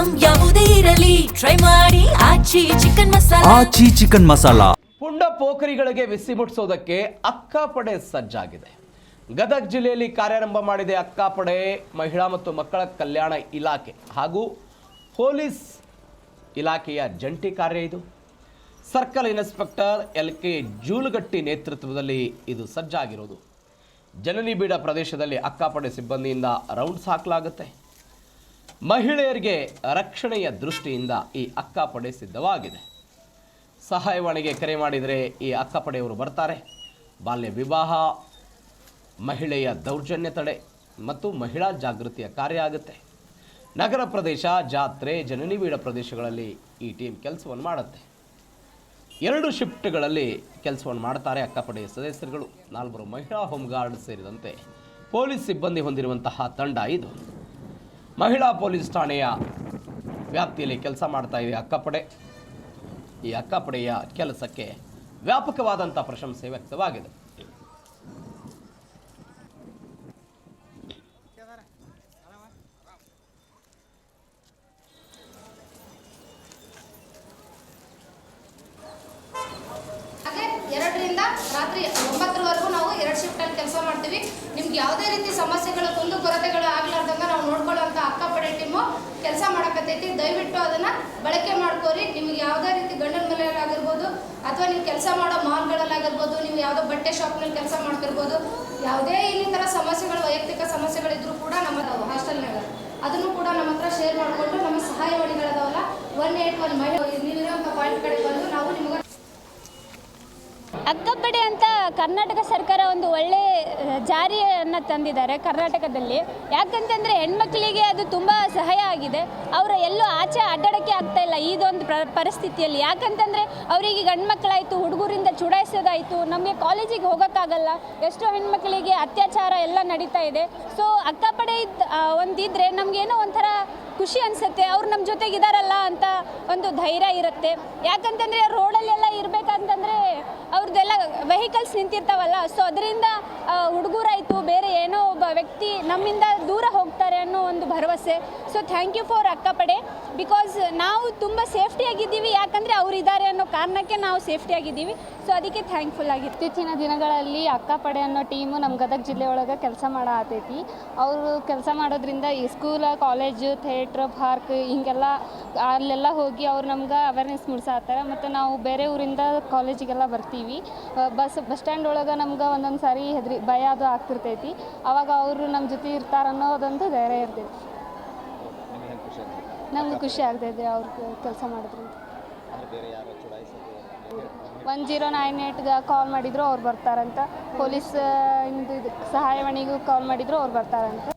Item ಯಾವುದೇ ಇರಲಿ try ಮಾಡಿ ಆಚಿ ಚಿಕನ್ ಮಸಾಲಾ. ಪುಂಡ ಪೋಖರಿಗಳಿಗೆ ಬಿಸಿ ಮುಟ್ಟಿಸೋದಕ್ಕೆ ಅಕ್ಕಾಪಡೆ ಸಜ್ಜಾಗಿದೆ. ಗದಗ ಜಿಲ್ಲೆಯಲ್ಲಿ ಕಾರ್ಯಾರಂಭ ಮಾಡಿದೆ ಅಕ್ಕಾಪಡೆ. ಮಹಿಳಾ ಮತ್ತು ಮಕ್ಕಳ ಕಲ್ಯಾಣ ಇಲಾಖೆ ಹಾಗೂ ಪೊಲೀಸ್ ಇಲಾಖೆಯ ಜಂಟಿ ಕಾರ್ಯ ಇದು. ಸರ್ಕಲ್ ಇನ್ಸ್ಪೆಕ್ಟರ್ LK ಜೂಲಗಟ್ಟಿ ನೇತೃತ್ವದಲ್ಲಿ ಇದು ಸಜ್ಜಾಗಿರೋದು. ಜನನಿ ಬೀಡ ಪ್ರದೇಶದಲ್ಲಿ ಅಕ್ಕಾಪಡೆ ಸಿಬ್ಬಂದಿಯಿಂದ ರೌಂಡ್ಸ್ ಹಾಕಲಾಗುತ್ತೆ. ಮಹಿಳೆಯರಿಗೆ ರಕ್ಷಣೆಯ ದೃಷ್ಟಿಯಿಂದ ಈ ಅಕ್ಕಾಪಡೆ ಸಿದ್ಧವಾಗಿದೆ. ಸಹಾಯವಾಣಿಗೆ ಕರೆ ಮಾಡಿದರೆ ಈ ಅಕ್ಕಪಡೆಯವರು ಬರ್ತಾರೆ. ಬಾಲ್ಯ ವಿವಾಹ, ಮಹಿಳೆಯ ದೌರ್ಜನ್ಯ ತಡೆ ಮತ್ತು ಮಹಿಳಾ ಜಾಗೃತಿಯ ಕಾರ್ಯ ಆಗುತ್ತೆ. ನಗರ ಪ್ರದೇಶ, ಜಾತ್ರೆ, ಜನನಿ ಬೀಡ ಪ್ರದೇಶಗಳಲ್ಲಿ ಈ ಟೀಮ್ ಕೆಲಸವನ್ನು ಮಾಡುತ್ತೆ. 2 ಶಿಫ್ಟ್ಗಳಲ್ಲಿ ಕೆಲಸವನ್ನು ಮಾಡ್ತಾರೆ ಅಕ್ಕಪಡೆಯ ಸದಸ್ಯರುಗಳು. 4 ಮಹಿಳಾ ಹೋಮ್ ಗಾರ್ಡ್ ಸೇರಿದಂತೆ ಪೊಲೀಸ್ ಸಿಬ್ಬಂದಿ ಹೊಂದಿರುವಂತಹ ತಂಡ ಇದು. ಮಹಿಳಾ ಪೊಲೀಸ್ ಠಾಣೆಯ ವ್ಯಾಪ್ತಿಯಲ್ಲಿ ಕೆಲಸ ಮಾಡ್ತಾ ಇದೆ ಅಕ್ಕಪಡೆ. ಈ ಅಕ್ಕಪಡೆಯ ಕೆಲಸಕ್ಕೆ ವ್ಯಾಪಕವಾದಂಥ ಪ್ರಶಂಸೆ ವ್ಯಕ್ತವಾಗಿದೆ. ಎರಡರಿಂದ ರಾತ್ರಿ 9ರವರೆಗೂ ನಾವು 2 ಶಿಫ್ಟಲ್ಲಿ ಕೆಲಸ ಮಾಡ್ತೀವಿ. ನಿಮ್ಗೆ ಯಾವುದೇ ರೀತಿ ಸಮಸ್ಯೆಗಳು, ಕುಂದು ಕೊರತೆಗಳು ಆಗ್ಲಾರ್ದಂಗೆ ನಾವು ನೋಡ್ಕೊಳ್ಳೋಂಥ ಅಕ್ಕಪಡೆ ಟೀಮು ಕೆಲಸ ಮಾಡಕತ್ತೈತಿ. ದಯವಿಟ್ಟು ಅದನ್ನು ಬಳಕೆ ಮಾಡ್ಕೋರಿ. ನಿಮ್ಗೆ ಯಾವುದೇ ರೀತಿ ಗಂಡನ ಮನೆಯಲ್ಲಾಗಿರ್ಬೋದು ಅಥವಾ ನೀವು ಕೆಲಸ ಮಾಡೋ ಮಾಲ್ಗಳಲ್ಲಾಗಿರ್ಬೋದು, ನೀವು ಯಾವುದೋ ಬಟ್ಟೆ ಶಾಪ್ನಲ್ಲಿ ಕೆಲಸ ಮಾಡ್ತಿರ್ಬೋದು, ಯಾವುದೇ ಇನ್ನಿತರ ಸಮಸ್ಯೆಗಳು, ವೈಯಕ್ತಿಕ ಸಮಸ್ಯೆಗಳಿದ್ರೂ ಕೂಡ ನಮ್ಮ ಹಾಸ್ಟೆಲ್ನಾಗ ಅದನ್ನು ಕೂಡ ನಮ್ಮ ಹತ್ರ ಶೇರ್ ಮಾಡಿಕೊಂಡು ನಮ್ಮ ಸಹಾಯವಾಣಿಗಳದಾವಲ್ಲ 181 ಮಹಿಳೆ ನೀವಿರೋಂಥ ಪಾಯಿಂಟ್ ಕಡೆ ಬಂದು ನಾವು ನಿಮಗೆ ಅಕ್ಕಪಡೆ ಅಂತ ಕರ್ನಾಟಕ ಸರ್ಕಾರ ಒಂದು ಒಳ್ಳೆ ಜಾರಿಯನ್ನು ತಂದಿದ್ದಾರೆ ಕರ್ನಾಟಕದಲ್ಲಿ. ಯಾಕಂತಂದರೆ ಹೆಣ್ಮಕ್ಳಿಗೆ ಅದು ತುಂಬ ಸಹಾಯ ಆಗಿದೆ. ಅವರ ಎಲ್ಲೂ ಆಚೆ ಅಡ್ಡಾಡೋಕ್ಕೆ ಆಗ್ತಾ ಇಲ್ಲ ಇದೊಂದು ಪರಿಸ್ಥಿತಿಯಲ್ಲಿ. ಯಾಕಂತಂದರೆ ಅವರಿಗೆ ಗಂಡು ಮಕ್ಕಳಾಯಿತು, ಹುಡುಗರಿಂದ ಚುಡಾಯಿಸೋದಾಯಿತು, ನಮಗೆ ಕಾಲೇಜಿಗೆ ಹೋಗೋಕ್ಕಾಗಲ್ಲ. ಎಷ್ಟೋ ಹೆಣ್ಮಕ್ಳಿಗೆ ಅತ್ಯಾಚಾರ ಎಲ್ಲ ನಡೀತಾ ಇದೆ. ಸೊ ಅಕ್ಕಪಡೆ ಒಂದಿದ್ರೆ ನಮಗೇನೋ ಒಂಥರ ಖುಷಿ ಅನಿಸುತ್ತೆ. ಅವ್ರು ನಮ್ಮ ಜೊತೆಗಿದಾರಲ್ಲ ಅಂತ ಒಂದು ಧೈರ್ಯ ಇರುತ್ತೆ. ಯಾಕಂತಂದರೆ ರೋಡಲ್ಲೆಲ್ಲ ಇರಬೇಕಂತಂದರೆ ಅವ್ರದ್ದೆಲ್ಲ ವೆಹಿಕಲ್ಸ್ ನಿಂತಿರ್ತಾವಲ್ಲ. ಸೊ ಅದರಿಂದ ಹುಡುಗರಾಯಿತು, ಬೇರೆ ಏನೋ ಒಬ್ಬ ವ್ಯಕ್ತಿ ನಮ್ಮಿಂದ ದೂರ ಹೋಗ್ತಾರೆ ಅನ್ನೋ ಒಂದು ಭರವಸೆ. So thank you for Akkapade. Because ನಾವು ತುಂಬ ಸೇಫ್ಟಿಯಾಗಿದ್ದೀವಿ. ಯಾಕಂದರೆ ಅವ್ರು ಇದ್ದಾರೆ ಅನ್ನೋ ಕಾರಣಕ್ಕೆ ನಾವು ಸೇಫ್ಟಿಯಾಗಿದ್ದೀವಿ. ಸೊ ಅದಕ್ಕೆ ಥ್ಯಾಂಕ್ಫುಲ್ ಆಗಿ. ಇತ್ತೀಚಿನ ದಿನಗಳಲ್ಲಿ ಅಕ್ಕಪಡೆ ಅನ್ನೋ ಟೀಮು ನಮ್ಮ ಗದಗ ಜಿಲ್ಲೆ ಒಳಗೆ ಕೆಲಸ ಮಾಡತ್ತೈತಿ. ಅವರು ಕೆಲಸ ಮಾಡೋದ್ರಿಂದ ಈ ಸ್ಕೂಲ, ಕಾಲೇಜು, ಥಿಯೇಟ್ರ್, ಪಾರ್ಕ್ ಹಿಂಗೆಲ್ಲ ಅಲ್ಲೆಲ್ಲ ಹೋಗಿ ಅವ್ರು ನಮ್ಗೆ ಅವೇರ್ನೆಸ್ ಮೂಡಿಸತ್ತಾರೆ. ಮತ್ತು ನಾವು ಬೇರೆ ಊರಿಂದ ಕಾಲೇಜಿಗೆಲ್ಲ ಬರ್ತೀವಿ. ಬಸ್ ಸ್ಟ್ಯಾಂಡ್ ಒಳಗೆ ನಮ್ಗೆ ಒಂದೊಂದು ಸಾರಿ ಭಯ ಅದು ಆಗ್ತಿರ್ತೈತಿ. ಅವಾಗ ಅವರು ನಮ್ಮ ಜೊತೆ ಇರ್ತಾರನ್ನೋದೊಂದು ಧೈರ್ಯ ಇರ್ತೈತಿ. ನಮ್ಗೆ ಖುಷಿ ಆಗ್ತೈತೆ ಅವ್ರ ಕೆಲಸ ಮಾಡೋದ್ರಿಂದ. 1098ಗೆ ಕಾಲ್ ಮಾಡಿದ್ರು ಅವ್ರು ಬರ್ತಾರಂತ. ಪೊಲೀಸ್ ಇದು ಸಹಾಯವಾಣಿಗೂ ಕಾಲ್ ಮಾಡಿದ್ರು ಅವ್ರು ಬರ್ತಾರಂತ.